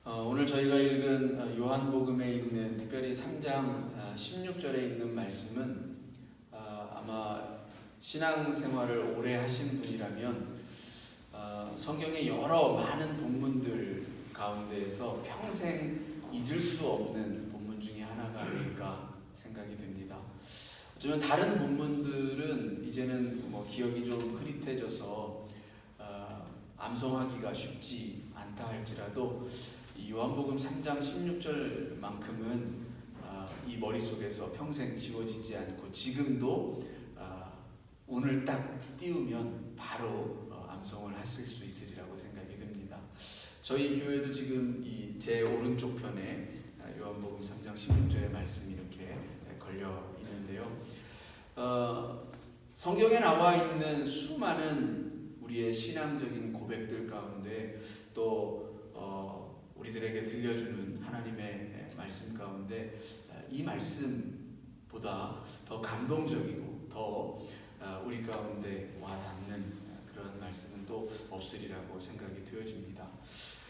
오늘 저희가 읽은 요한복음에 있는 특별히 3장 16절에 있는 말씀은 아마 신앙생활을 오래 하신 분이라면 성경의 여러 많은 본문들 가운데에서 평생 잊을 수 없는 본문 중에 하나가 아닐까 생각이 됩니다. 어쩌면 다른 본문들은 이제는 기억이 좀 흐릿해져서 암송하기가 쉽지 않다 할지라도 이 요한복음 3장 16절만큼은 이 머릿속에서 평생 지워지지 않고 지금도 운을 딱 띄우면 바로 암송을 하실 수 있으리라고 생각이 듭니다. 저희 교회도 지금 이 제 오른쪽 편에 요한복음 3장 16절의 말씀이 이렇게 걸려 있는데요. 성경에 나와 있는 수많은 우리의 신앙적인 고백들 가운데 또 우리들에게 들려주는 하나님의 말씀 가운데 이 말씀보다 더 감동적이고 더 우리 가운데 와닿는 그런 말씀은 또 없으리라고 생각이 되어집니다.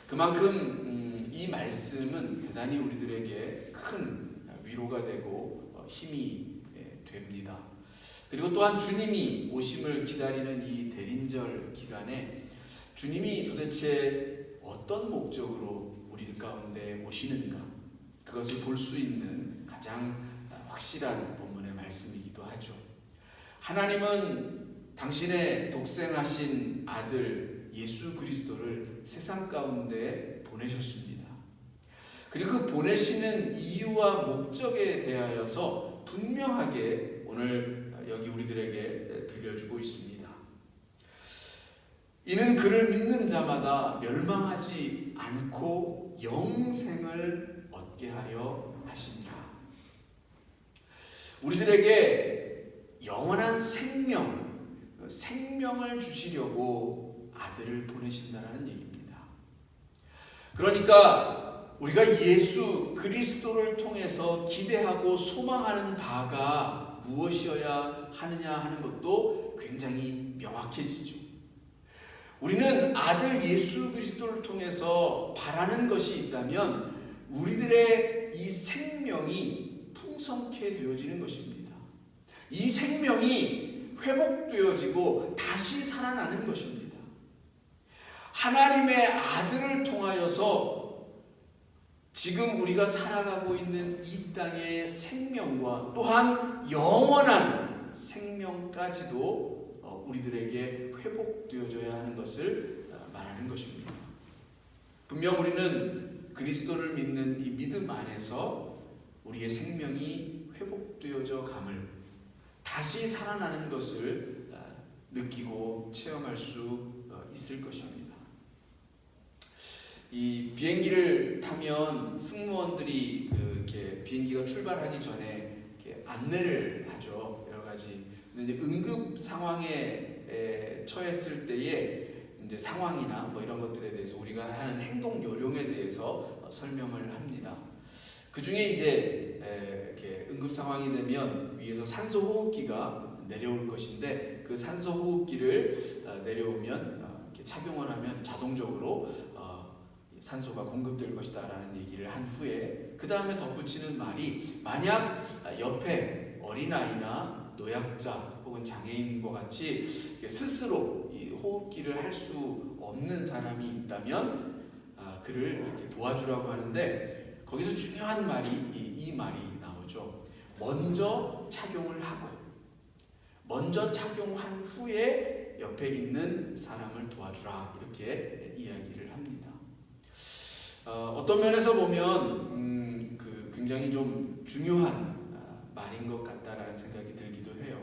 그만큼 이 말씀은 대단히 우리들에게 큰 위로가 되고 힘이 됩니다. 그리고 또한 주님이 오심을 기다리는 이 대림절 기간에 주님이 도대체 어떤 목적으로 우리 가운데 오시는가, 그것을 볼 수 있는 가장 확실한 본문의 말씀이기도 하죠. 하나님은 당신의 독생하신 아들 예수 그리스도를 세상 가운데 보내셨습니다. 그리고 그 보내시는 이유와 목적에 대하여서 분명하게 오늘 여기 우리들에게 들려주고 있습니다. 이는 그를 믿는 자마다 멸망하지 않고 영생을 얻게 하려 하십니다. 우리들에게 영원한 생명을 주시려고 아들을 보내신다는 얘기입니다. 그러니까 우리가 예수 그리스도를 통해서 기대하고 소망하는 바가 무엇이어야 하느냐 하는 것도 굉장히 명확해지죠. 우리는 아들 예수 그리스도를 통해서 바라는 것이 있다면 우리들의 이 생명이 풍성케 되어지는 것입니다. 이 생명이 회복되어지고 다시 살아나는 것입니다. 하나님의 아들을 통하여서 지금 우리가 살아가고 있는 이 땅의 생명과 또한 영원한 생명까지도 우리들에게 회복되어져야 하는 것을 말하는 것입니다. 분명 우리는 그리스도를 믿는 이 믿음 안에서 우리의 생명이 회복되어져 감을 다시 살아나는 것을 느끼고 체험할 수 있을 것입니다. 이 비행기를 타면 승무원들이 이렇게 비행기가 출발하기 전에 이렇게 안내를 하죠. 여러 가지. 근데 이제 응급 상황에 처했을 때의 이제 상황이나 이런 것들에 대해서 우리가 하는 행동 요령에 대해서 설명을 합니다. 그 중에 이제 이렇게 응급 상황이 되면 위에서 산소 호흡기가 내려올 것인데 그 산소 호흡기를 내려오면 이렇게 착용을 하면 자동적으로 산소가 공급될 것이다 라는 얘기를 한 후에 그 다음에 덧붙이는 말이 만약 옆에 어린아이나 노약자 혹은 장애인과 같이 스스로 이 호흡기를 할 수 없는 사람이 있다면 그를 이렇게 도와주라고 하는데 거기서 중요한 말이 이 말이 나오죠. 먼저 착용을 하고 먼저 착용한 후에 옆에 있는 사람을 도와주라 이렇게 이야기를 합니다. 어떤 면에서 보면 굉장히 좀 중요한 말인 것 같다라는 생각이 들기도 해요.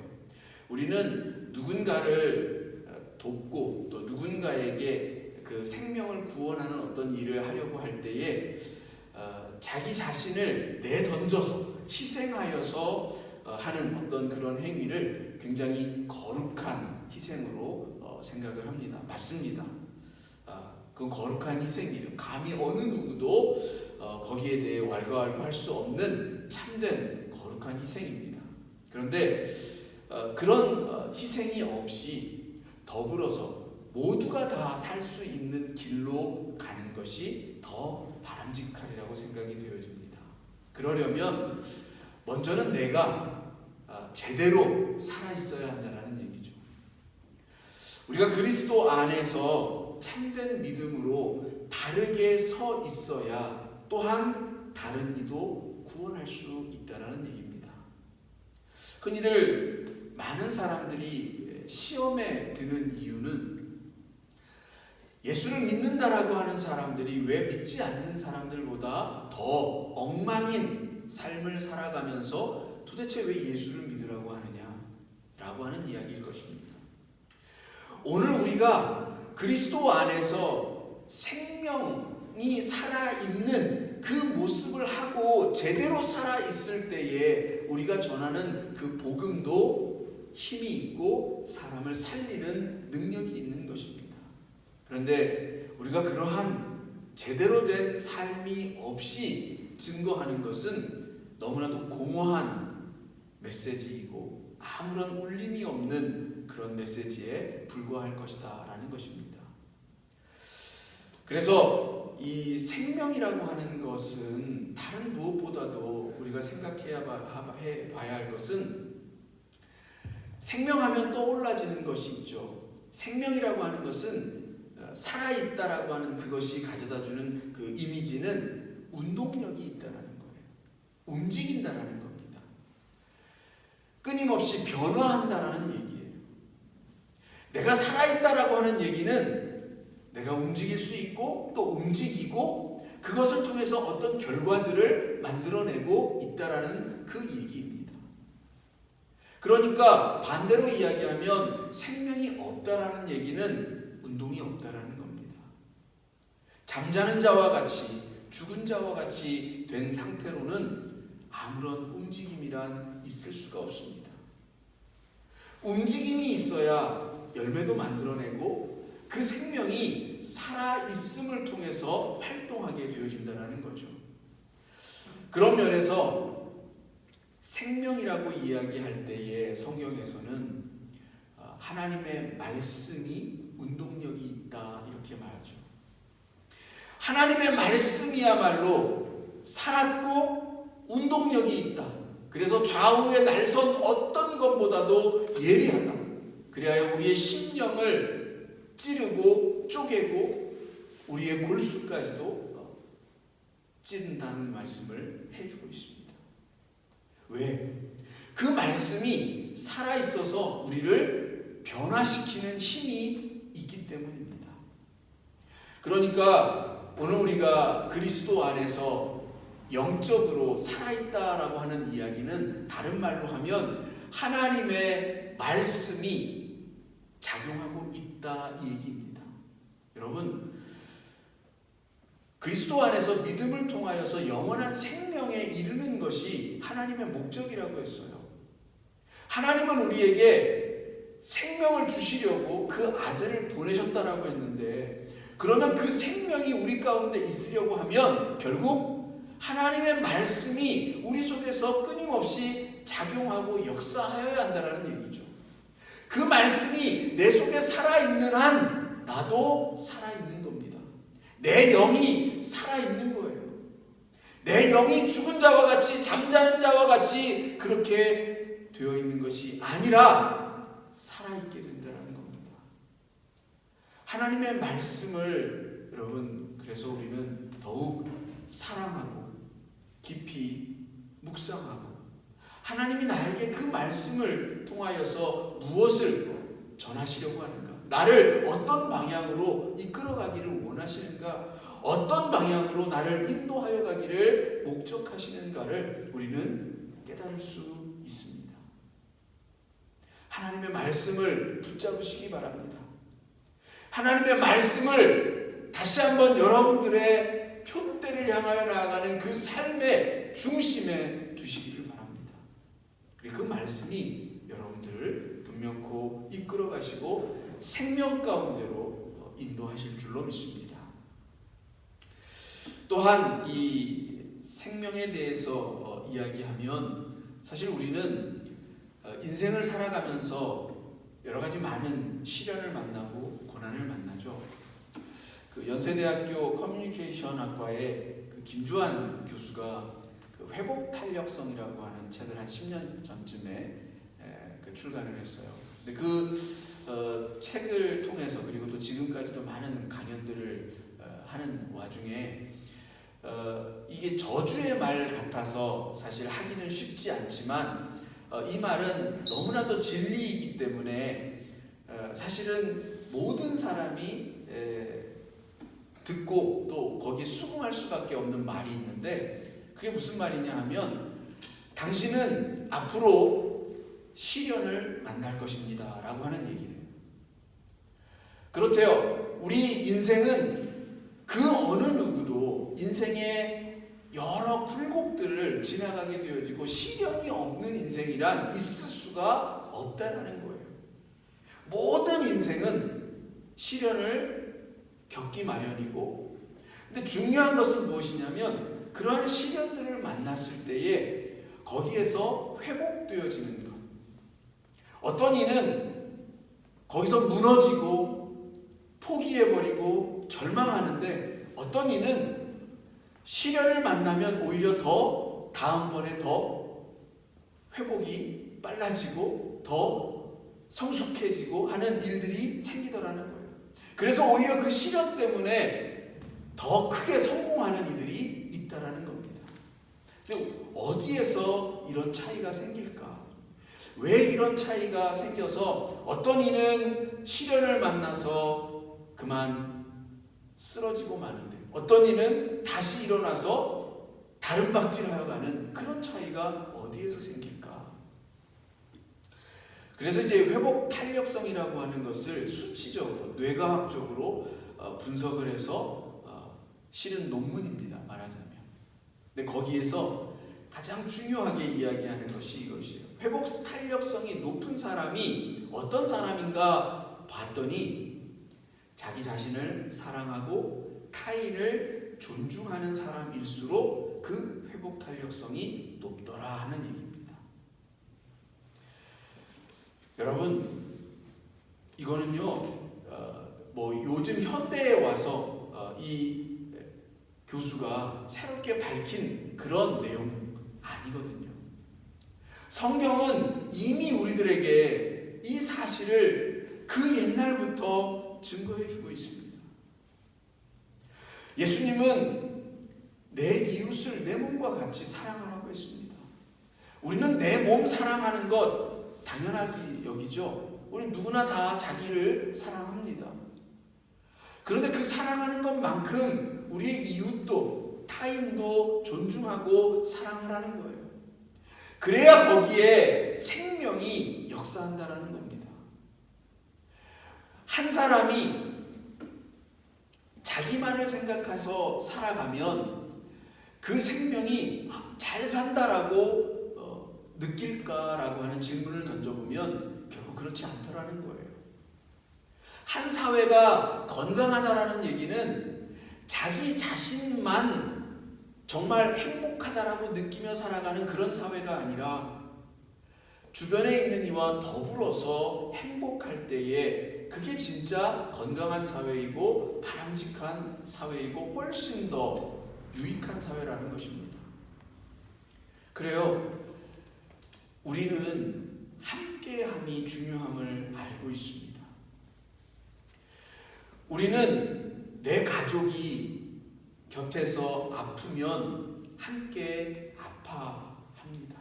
우리는 누군가를 돕고 또 누군가에게 그 생명을 구원하는 어떤 일을 하려고 할 때에 자기 자신을 내던져서 희생하여서 하는 어떤 그런 행위를 굉장히 거룩한 희생으로 생각을 합니다. 맞습니다. 그건 거룩한 희생이에요. 감히 어느 누구도 거기에 대해 왈가왈부할 수 없는 참된 거룩한 희생입니다. 그런데 그런 희생이 없이 더불어서 모두가 다 살 수 있는 길로 가는 것이 더 더 바람직하리라고 생각이 되어집니다. 그러려면 먼저는 내가 제대로 살아있어야 한다는 얘기죠. 우리가 그리스도 안에서 참된 믿음으로 바르게 서 있어야 또한 다른 이도 구원할 수 있다는 얘기입니다. 흔히들 많은 사람들이 시험에 드는 이유는 예수를 믿는다라고 하는 사람들이 왜 믿지 않는 사람들보다 더 엉망인 삶을 살아가면서 도대체 왜 예수를 믿으라고 하느냐라고 하는 이야기일 것입니다. 오늘 우리가 그리스도 안에서 생명이 살아있는 그 모습을 하고 제대로 살아있을 때에 우리가 전하는 그 복음도 힘이 있고 사람을 살리는 능력이 있는 것입니다. 그런데 우리가 그러한 제대로 된 삶이 없이 증거하는 것은 너무나도 공허한 메시지이고 아무런 울림이 없는 그런 메시지에 불과할 것이다 라는 것입니다. 그래서 이 생명이라고 하는 것은 다른 무엇보다도 우리가 생각해야 봐야 할 것은 생명하면 떠올라지는 것이 있죠. 생명이라고 하는 것은 살아있다라고 하는 그것이 가져다주는 그 이미지는 운동력이 있다라는 거예요. 움직인다라는 겁니다. 끊임없이 변화한다라는 얘기예요. 내가 살아있다라고 하는 얘기는 내가 움직일 수 있고 또 움직이고 그것을 통해서 어떤 결과들을 만들어내고 있다라는 그 얘기입니다. 그러니까 반대로 이야기하면 생명이 없다라는 얘기는 운동이 없다라는 겁니다. 잠자는 자와 같이 죽은 자와 같이 된 상태로는 아무런 움직임이란 있을 수가 없습니다. 움직임이 있어야 열매도 만들어내고 그 생명이 살아있음을 통해서 활동하게 되어진다는 거죠. 그런 면에서 생명이라고 이야기할 때에 성경에서는 하나님의 말씀이 운동력이 있다 이렇게 말하죠. 하나님의 말씀이야말로 살았고 운동력이 있다. 그래서 좌우에 날선 어떤 것보다도 예리하다. 그리하여 우리의 심령을 찌르고 쪼개고 우리의 골수까지도 찌른다는 말씀을 해주고 있습니다. 왜? 그 말씀이 살아있어서 우리를 변화시키는 힘이 있기 때문입니다. 그러니까 오늘 우리가 그리스도 안에서 영적으로 살아있다라고 하는 이야기는 다른 말로 하면 하나님의 말씀이 작용하고 있다 이 얘기입니다. 여러분, 그리스도 안에서 믿음을 통하여서 영원한 생명에 이르는 것이 하나님의 목적이라고 했어요. 하나님은 우리에게 생명을 주시려고 그 아들을 보내셨다라고 했는데 그러면 그 생명이 우리 가운데 있으려고 하면 결국 하나님의 말씀이 우리 속에서 끊임없이 작용하고 역사하여야 한다는 얘기죠. 그 말씀이 내 속에 살아있는 한 나도 살아있는 겁니다. 내 영이 살아있는 거예요. 내 영이 죽은 자와 같이 잠자는 자와 같이 그렇게 되어 있는 것이 아니라 살아있게 된다는 겁니다. 하나님의 말씀을 여러분 그래서 우리는 더욱 사랑하고 깊이 묵상하고 하나님이 나에게 그 말씀을 통하여서 무엇을 전하시려고 하는가, 나를 어떤 방향으로 이끌어가기를 원하시는가, 어떤 방향으로 나를 인도하여 가기를 목적하시는가를 우리는 깨달을 수 있습니다. 하나님의 말씀을 붙잡으시기 바랍니다. 하나님의 말씀을 다시 한번 여러분들의 표대를 향하여 나아가는 그 삶의 중심에 두시기를 바랍니다. 그리고 그 말씀이 여러분들을 분명코 이끌어 가시고 생명 가운데로 인도하실 줄로 믿습니다. 또한 이 생명에 대해서 이야기하면 사실 우리는 인생을 살아가면서 여러 가지 많은 시련을 만나고 고난을 만나죠. 그 연세대학교 커뮤니케이션 학과의 그 김주환 교수가 그 회복 탄력성이라고 하는 책을 한 10년 전쯤에 그 출간을 했어요. 근데 그 책을 통해서 그리고 또 지금까지도 많은 강연들을 하는 와중에 이게 저주의 말 같아서 사실 하기는 쉽지 않지만 이 말은 너무나도 진리이기 때문에 사실은 모든 사람이 듣고 또 거기에 수긍할 수밖에 없는 말이 있는데 그게 무슨 말이냐 하면 당신은 앞으로 시련을 만날 것입니다 라고 하는 얘기를 해요. 그렇대요. 우리 인생은 그 어느 누구도 인생의 여러 굴곡들을 지나가게 되어지고 시련이 없는 인생이란 있을 수가 없다라는 거예요. 모든 인생은 시련을 겪기 마련이고, 근데 중요한 것은 무엇이냐면 그러한 시련들을 만났을 때에 거기에서 회복되어지는 것. 어떤 이는 거기서 무너지고 포기해버리고 절망하는데 어떤 이는 시련을 만나면 오히려 더 다음번에 더 회복이 빨라지고 더 성숙해지고 하는 일들이 생기더라는 거예요. 그래서 오히려 그 시련 때문에 더 크게 성공하는 이들이 있다라는 겁니다. 어디에서 이런 차이가 생길까? 왜 이런 차이가 생겨서 어떤 이는 시련을 만나서 그만 쓰러지고 마는데 어떤 이는 다시 일어나서 다른 박질하여 가는 그런 차이가 어디에서 생길까? 그래서 이제 회복 탄력성이라고 하는 것을 수치적으로 뇌과학적으로 분석을 해서 실은 논문입니다. 말하자면. 근데 거기에서 가장 중요하게 이야기하는 것이 이것이에요. 회복 탄력성이 높은 사람이 어떤 사람인가 봤더니 자기 자신을 사랑하고 타인을 존중하는 사람일수록 그 회복 탄력성이 높더라 하는 얘기입니다. 여러분, 이거는요, 뭐 요즘 현대에 와서 이 교수가 새롭게 밝힌 그런 내용 아니거든요. 성경은 이미 우리들에게 이 사실을 그 옛날부터 증거해주고 있습니다. 예수님은 내 이웃을 내 몸과 같이 사랑하라고 했습니다. 우리는 내 몸 사랑하는 것 당연하게 여기죠. 우리 누구나 다 자기를 사랑합니다. 그런데 그 사랑하는 것만큼 우리의 이웃도 타인도 존중하고 사랑하라는 거예요. 그래야 거기에 생명이 역사한다라는 겁니다. 한 사람이 자기만을 생각해서 살아가면 그 생명이 잘 산다라고 느낄까라고 하는 질문을 던져보면 결국 그렇지 않더라는 거예요. 한 사회가 건강하다라는 얘기는 자기 자신만 정말 행복하다라고 느끼며 살아가는 그런 사회가 아니라 주변에 있는 이와 더불어서 행복할 때에 그게 진짜 건강한 사회이고 바람직한 사회이고 훨씬 더 유익한 사회라는 것입니다. 그래요. 우리는 함께함이 중요함을 알고 있습니다. 우리는 내 가족이 곁에서 아프면 함께 아파합니다.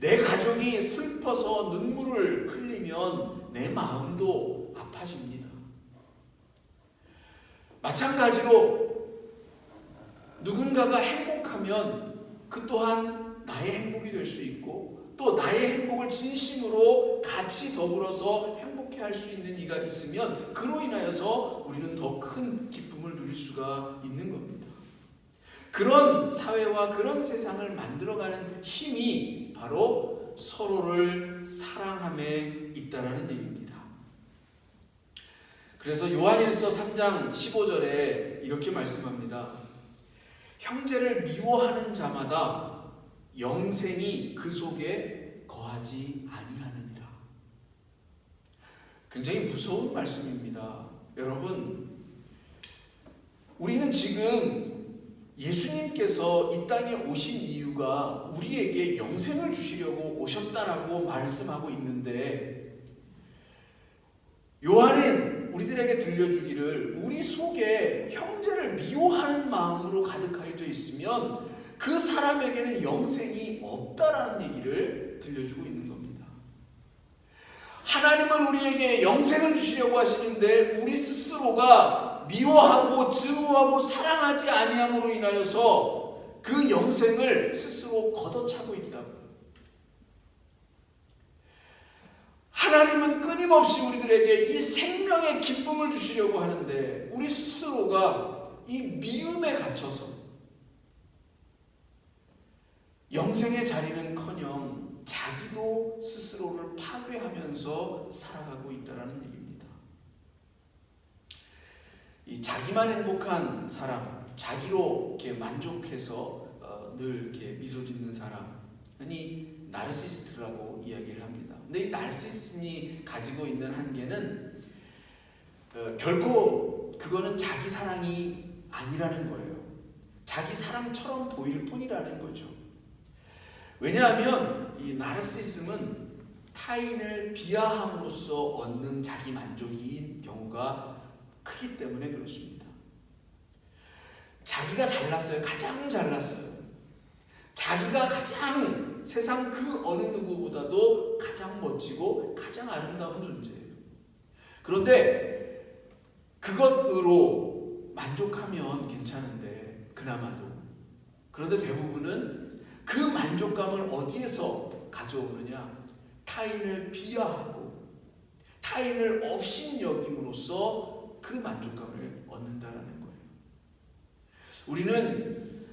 내 가족이 슬퍼서 눈물을 흘리면 내 마음도 아파집니다. 마찬가지로 누군가가 행복하면 그 또한 나의 행복이 될 수 있고 또 나의 행복을 진심으로 같이 더불어서 행복해 할 수 있는 이가 있으면 그로 인하여서 우리는 더 큰 기쁨을 누릴 수가 있는 겁니다. 그런 사회와 그런 세상을 만들어가는 힘이 바로 서로를 사랑함에 있다라는 얘기입니다. 그래서 요한일서 3장 15절에 이렇게 말씀합니다. 형제를 미워하는 자마다 영생이 그 속에 거하지 아니하느니라. 굉장히 무서운 말씀입니다. 여러분, 우리는 지금 예수님께서 이 땅에 오신 이유가 우리에게 영생을 주시려고 오셨다라고 말씀하고 있는데, 요한은 우리들에게 들려주기를 우리 속에 형제를 미워하는 마음으로 가득하게 되어 있으면 그 사람에게는 영생이 없다라는 얘기를 들려주고 있는 겁니다. 하나님은 우리에게 영생을 주시려고 하시는데 우리 스스로가 미워하고 증오하고 사랑하지 아니함으로 인하여서 그 영생을 스스로 걷어차고 있다고. 하나님은 끊임없이 우리들에게 이 생명의 기쁨을 주시려고 하는데 우리 스스로가 이 미움에 갇혀서 영생의 자리는커녕 자기도 스스로를 파괴하면서 살아가고 있다는 얘기입니다. 이 자기만 행복한 사람, 자기로 이렇게 만족해서 늘 이렇게 미소 짓는 사람이 나르시스트라고 이야기를 합니다. 근데 이 나르시즘이 가지고 있는 한계는 결코 그거는 자기 사랑이 아니라는 거예요. 자기 사랑처럼 보일 뿐이라는 거죠. 왜냐하면 이 나르시즘은 타인을 비하함으로써 얻는 자기 만족인 경우가 크기 때문에 그렇습니다. 자기가 잘났어요. 가장 잘났어요. 자기가 가장 세상 그 어느 누구보다도 가장 멋지고 가장 아름다운 존재예요. 그런데 그것으로 만족하면 괜찮은데 그나마도, 그런데 대부분은 그 만족감을 어디에서 가져오느냐? 타인을 비하하고 타인을 업신여김으로써 그 만족감을 얻는다라는 거예요. 우리는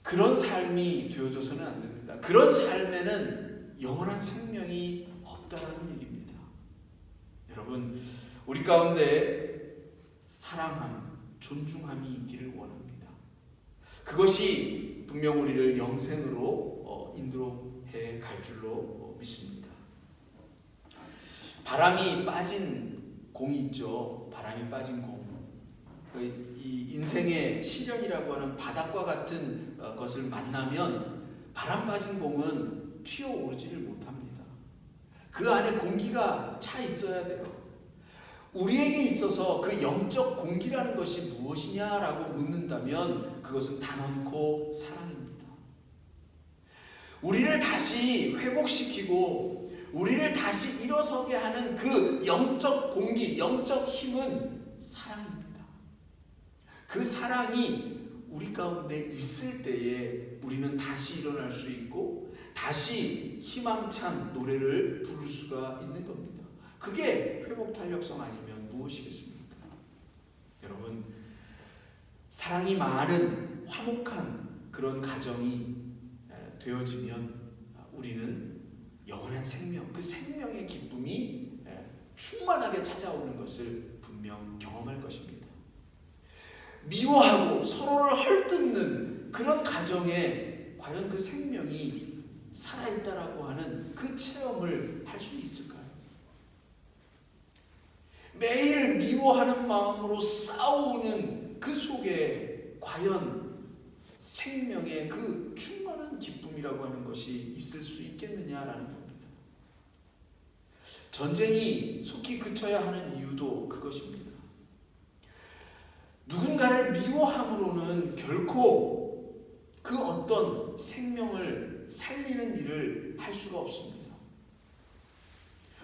그런 삶이 되어져서는 안 됩니다. 그런 삶에는 영원한 생명이 없다라는 얘기입니다. 여러분, 우리 가운데 사랑함, 존중함이 있기를 원합니다. 그것이 분명 우리를 영생으로 인도해 갈 줄로 믿습니다. 바람이 빠진 공이 있죠. 바람이 빠진 공. 이 인생의 시련이라고 하는 바닥과 같은 것을 만나면 바람 빠진 공은 튀어오르지를 못합니다. 그 안에 공기가 차 있어야 돼요. 우리에게 있어서 그 영적 공기라는 것이 무엇이냐라고 묻는다면 그것은 단언코 사랑입니다. 우리를 다시 회복시키고 우리를 다시 일어서게 하는 그 영적 공기, 영적 힘은 사랑입니다. 그 사랑이 우리 가운데 있을 때에 우리는 다시 일어날 수 있고 다시 희망찬 노래를 부를 수가 있는 겁니다. 그게 회복 탄력성 아니면 무엇이겠습니까? 여러분, 사랑이 많은 화목한 그런 가정이 되어지면 우리는 영원한 생명, 그 생명의 기쁨이 충만하게 찾아오는 것을 분명 경험할 것입니다. 미워하고 서로를 헐뜯는 그런 가정에 과연 그 생명이 살아있다라고 하는 그 체험을 할 수 있을까요? 매일 미워하는 마음으로 싸우는 그 속에 과연 생명의 그 충만한 기쁨이라고 하는 것이 있을 수 있겠느냐라는 겁니다. 전쟁이 속히 그쳐야 하는 이유도 그것입니다. 누군가를 미워함으로는 결코 그 어떤 생명을 살리는 일을 할 수가 없습니다.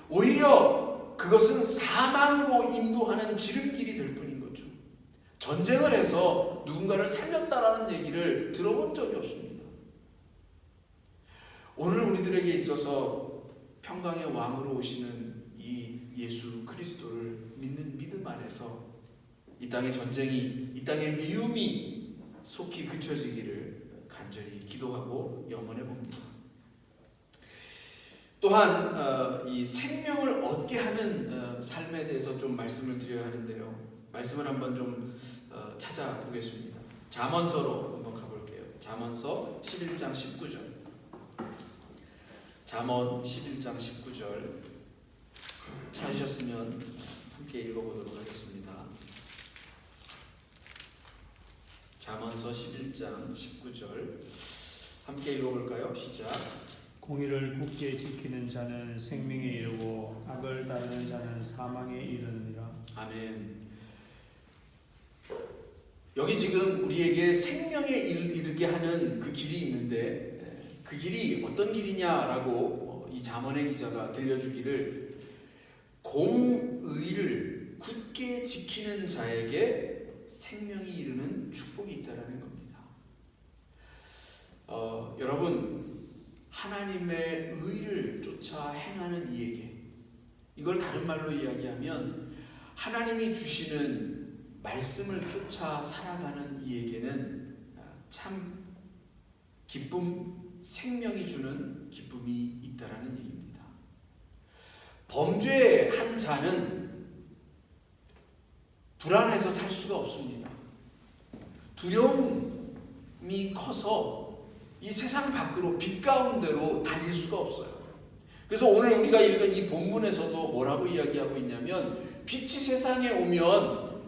오히려 그것은 사망으로 인도하는 지름길이 될 뿐인 거죠. 전쟁을 해서 누군가를 살렸다라는 얘기를 들어본 적이 없습니다. 오늘 우리들에게 있어서 평강의 왕으로 오시는 이 예수 그리스도를 믿는 믿음 안에서 이 땅의 전쟁이, 이 땅의 미움이 속히 그쳐지기를 간절히 기도하고 염원해 봅니다. 또한 이 생명을 얻게 하는 삶에 대해서 좀 말씀을 드려야 하는데요. 말씀을 한번 좀 찾아보겠습니다. 잠언서로 한번 가볼게요. 잠언서 11장 19절. 잠언 11장 19절 찾으셨으면 함께 읽어보도록 하겠습니다. 잠언서 11장 19절 함께 읽어볼까요? 시작. 공의를 굳게 지키는 자는 생명에 이르고 악을 따르는 자는 사망에 이르느니라. 아멘. 여기 지금 우리에게 생명에 이르게 하는 그 길이 있는데 그 길이 어떤 길이냐라고 이 잠언의 기자가 들려주기를 공의를 굳게 지키는 자에게 생명이 이르는 축복이 있다라는 겁니다. 여러분 하나님의 의를 쫓아 행하는 이에게 이걸 다른 말로 이야기하면 하나님이 주시는 말씀을 쫓아 살아가는 이에게는 참 기쁨, 생명이 주는 기쁨이 있다라는 얘기입니다. 범죄한 자는 불안해서 살 수가 없습니다. 두려움이 커서 이 세상 밖으로 빛 가운데로 다닐 수가 없어요. 그래서 오늘 우리가 읽은 이 본문에서도 뭐라고 이야기하고 있냐면 빛이 세상에 오면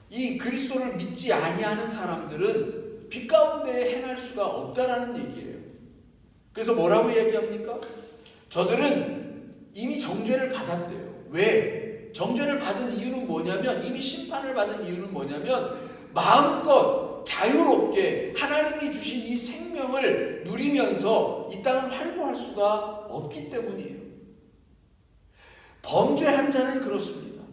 이 그리스도를 믿지 아니하는 사람들은 빛 가운데 행할 수가 없다라는 얘기예요. 그래서 뭐라고 이야기합니까? 저들은 이미 정죄를 받았대요. 왜? 정죄를 받은 이유는 뭐냐면 이미 심판을 받은 이유는 뭐냐면 마음껏 자유롭게 하나님이 주신 이 생명을 누리면서 이 땅을 활보할 수가 없기 때문이에요. 범죄한 자는 그렇습니다.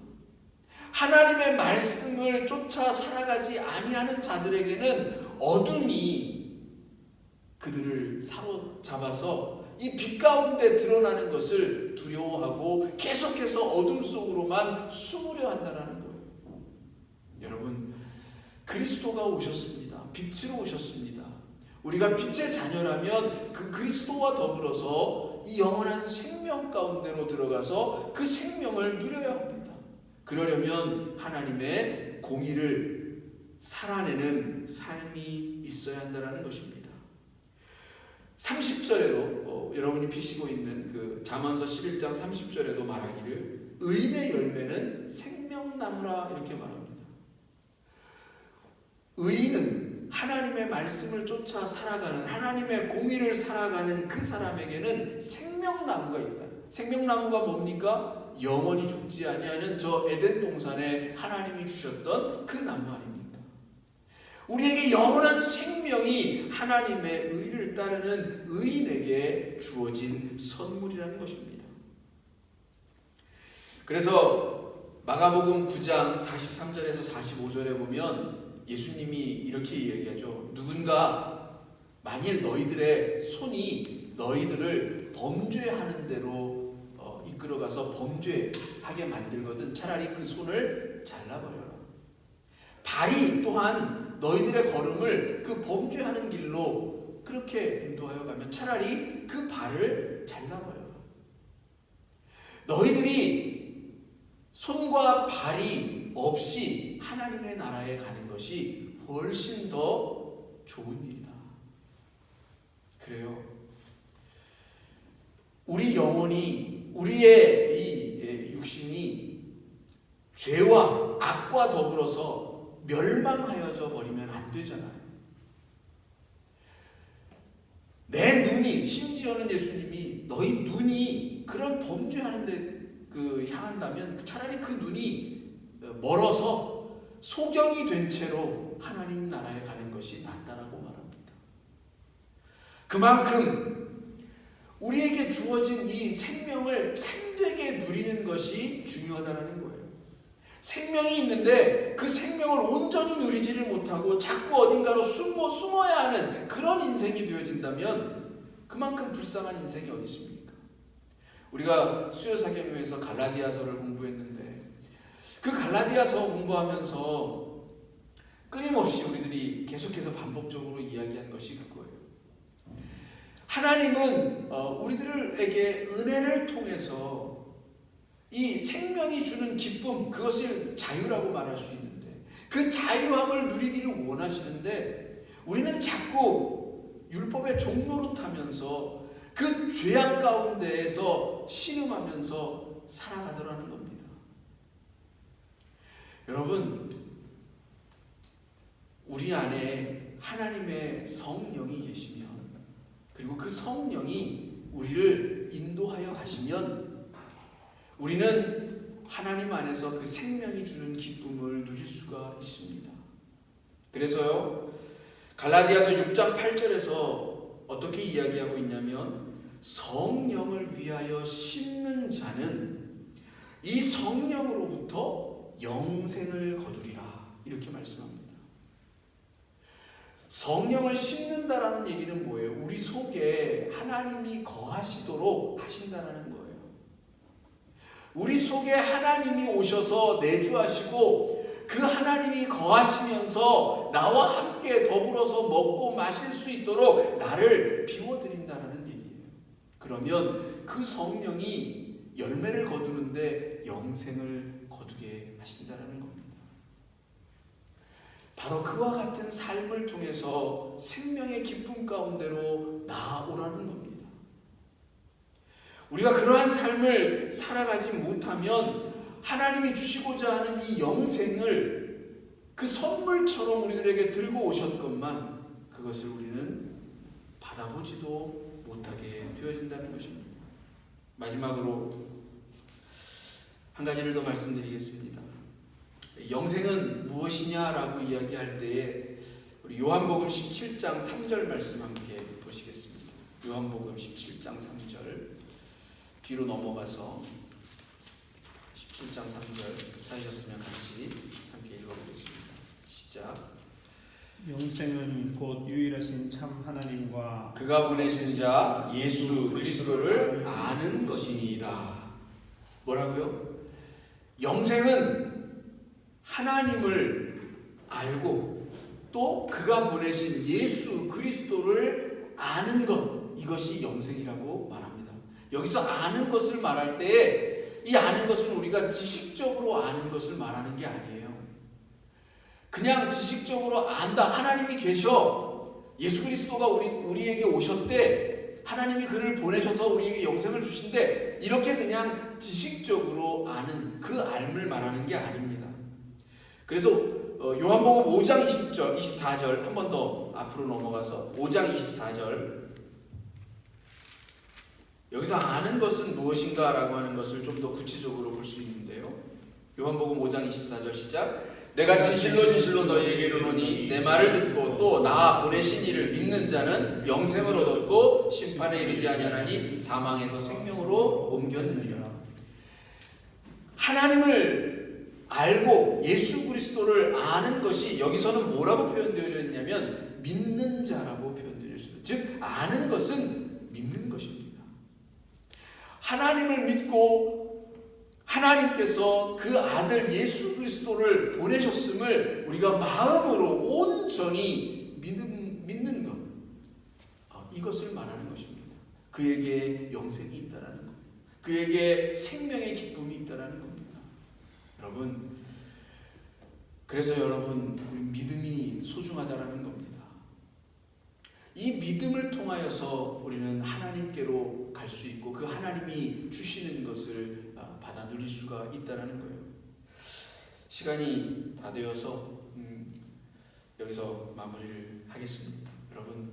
하나님의 말씀을 쫓아 살아가지 아니하는 자들에게는 어둠이 그들을 사로잡아서 이 빛 가운데 드러나는 것을 두려워하고 계속해서 어둠 속으로만 숨으려 한다는 거예요. 여러분 그리스도가 오셨습니다. 빛으로 오셨습니다. 우리가 빛의 자녀라면 그 그리스도와 더불어서 이 영원한 생명 가운데로 들어가서 그 생명을 누려야 합니다. 그러려면 하나님의 공의를 살아내는 삶이 있어야 한다는 것입니다. 30절에도 여러분이 피시고 있는 그 잠언서 11장 30절에도 말하기를 의인의 열매는 생명나무라 이렇게 말합니다. 의인은 하나님의 말씀을 쫓아 살아가는 하나님의 공의를 살아가는 그 사람에게는 생명나무가 있다. 생명나무가 뭡니까? 영원히 죽지 아니하는 저 에덴 동산에 하나님이 주셨던 그 나무 아닙니까? 우리에게 영원한 생명이 하나님의 의를 따르는 의인에게 주어진 선물이라는 것입니다. 그래서 마가복음 9장 43절에서 45절에 보면 예수님이 이렇게 이야기하죠. 누군가 만일 너희들의 손이 너희들을 범죄하는 대로 이끌어가서 범죄하게 만들거든 차라리 그 손을 잘라버려라. 발이 또한 너희들의 걸음을 그 범죄하는 길로 그렇게 인도하여 가면 차라리 그 발을 잘라버려라. 너희들이 손과 발이 없이 하나님의 나라에 가는 것이 훨씬 더 좋은 일이다. 그래요. 우리 영혼이 우리의 이 육신이 죄와 악과 더불어서 멸망하여져 버리면 안 되잖아요. 내 눈이 심지어는 예수님이 너희 눈이 그런 범죄하는데 향한다면 차라리 그 눈이 멀어서 소경이 된 채로 하나님 나라에 가는 것이 낫다라고 말합니다. 그만큼 우리에게 주어진 이 생명을 참되게 누리는 것이 중요하다는 거예요. 생명이 있는데 그 생명을 온전히 누리지를 못하고 자꾸 어딘가로 숨어야 하는 그런 인생이 되어진다면 그만큼 불쌍한 인생이 어디 있습니까? 우리가 수요사경회에서 갈라디아서를 공부했는데 그 갈라디아서 공부하면서 끊임없이 우리들이 계속해서 반복적으로 이야기한 것이 그거예요. 하나님은 우리들에게 은혜를 통해서 이 생명이 주는 기쁨, 그것을 자유라고 말할 수 있는데 그 자유함을 누리기를 원하시는데 우리는 자꾸 율법의 종노릇하면서 그 죄악 가운데에서 신음하면서 살아가더라는 겁니다. 여러분, 우리 안에 하나님의 성령이 계시면, 그리고 그 성령이 우리를 인도하여 가시면 우리는 하나님 안에서 그 생명이 주는 기쁨을 누릴 수가 있습니다. 그래서요, 갈라디아서 6장 8절에서 어떻게 이야기하고 있냐면, 성령을 위하여 심는 자는 이 성령으로부터 영생을 거두리라, 이렇게 말씀합니다. 성령을 심는다라는 얘기는 뭐예요? 우리 속에 하나님이 거하시도록 하신다는 거예요. 우리 속에 하나님이 오셔서 내주하시고 그 하나님이 거하시면서 나와 함께 더불어서 먹고 마실 수 있도록 나를 비워드린다는 얘기예요. 그러면 그 성령이 열매를 거두는데 영생을 거두게 하신다는 겁니다. 바로 그와 같은 삶을 통해서 생명의 기쁨 가운데로 나아오라는 겁니다. 우리가 그러한 삶을 살아가지 못하면 하나님이 주시고자 하는 이 영생을 그 선물처럼 우리들에게 들고 오셨건만 그것을 우리는 받아보지도 못하게 되어진다는 것입니다. 마지막으로 한 가지를 더 말씀드리겠습니다. 영생은 무엇이냐라고 이야기할 때에 우리 요한복음 17장 3절 말씀 함께 보시겠습니다. 요한복음 17장 3절 뒤로 넘어가서 17장 3절 찾으셨으면 같이 함께 읽어보겠습니다. 시작. 영생은 곧 유일하신 참 하나님과 그가 보내신 자 예수 그리스도를 아는 것이니이다. 뭐라고요? 영생은 하나님을 알고 또 그가 보내신 예수 그리스도를 아는 것, 이것이 영생이라고 말합니다. 여기서 아는 것을 말할 때 이 아는 것은 우리가 지식적으로 아는 것을 말하는 게 아니에요. 그냥 지식적으로 안다. 하나님이 계셔. 예수 그리스도가 우리에게 오셨대. 하나님이 그를 보내셔서 우리에게 영생을 주신대. 이렇게 그냥 지식적으로 아는 그 알을 말하는 게 아닙니다. 그래서 요한복음 5장 20절, 24절 한 번 더 앞으로 넘어가서 5장 24절 여기서 아는 것은 무엇인가 라고 하는 것을 좀 더 구체적으로 볼 수 있는데요. 요한복음 5장 24절 시작. 내가 진실로 진실로 너희에게 이르노니 내 말을 듣고 또 나 보내신 이를 믿는 자는 영생을 얻었고 심판에 이르지 아니하나니 사망에서 생명으로 옮겼느니라. 하나님을 알고 예수 그리스도를 아는 것이 여기서는 뭐라고 표현되어져 있냐면 믿는 자라고 표현되어 있습니다. 즉 아는 것은 믿는 것입니다. 하나님을 믿고 하나님께서 그 아들 예수 그리스도를 보내셨음을 우리가 마음으로 온전히 믿는 것, 이것을 말하는 것입니다. 그에게 영생이 있다라는 것, 그에게 생명의 기쁨이 있다라는 겁니다. 여러분, 그래서 여러분 믿음이 소중하다라는 겁니다. 이 믿음을 통하여서 우리는 하나님께로 갈 수 있고 그 하나님이 주시는 것을 받아 누릴 수가 있다는 거예요. 시간이 다 되어서 여기서 마무리를 하겠습니다. 여러분,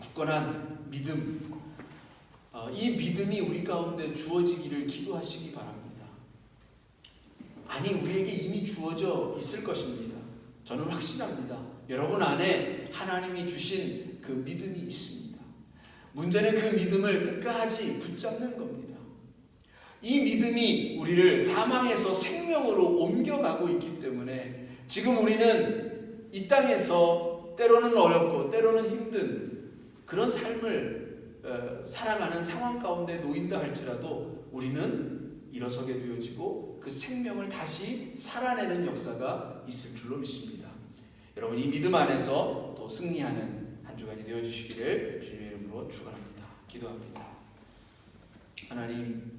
굳건한 믿음, 이 믿음이 우리 가운데 주어지기를 기도하시기 바랍니다. 아니, 우리에게 이미 주어져 있을 것입니다. 저는 확신합니다. 여러분 안에 하나님이 주신 그 믿음이 있습니다. 문제는 그 믿음을 끝까지 붙잡는 겁니다. 이 믿음이 우리를 사망에서 생명으로 옮겨가고 있기 때문에 지금 우리는 이 땅에서 때로는 어렵고 때로는 힘든 그런 삶을 살아가는 상황 가운데 놓인다 할지라도 우리는 일어서게 되어지고 그 생명을 다시 살아내는 역사가 있을 줄로 믿습니다. 여러분, 이 믿음 안에서 또 승리하는 한 주간이 되어주시기를 주님의 이름으로 축원합니다. 기도합니다. 하나님,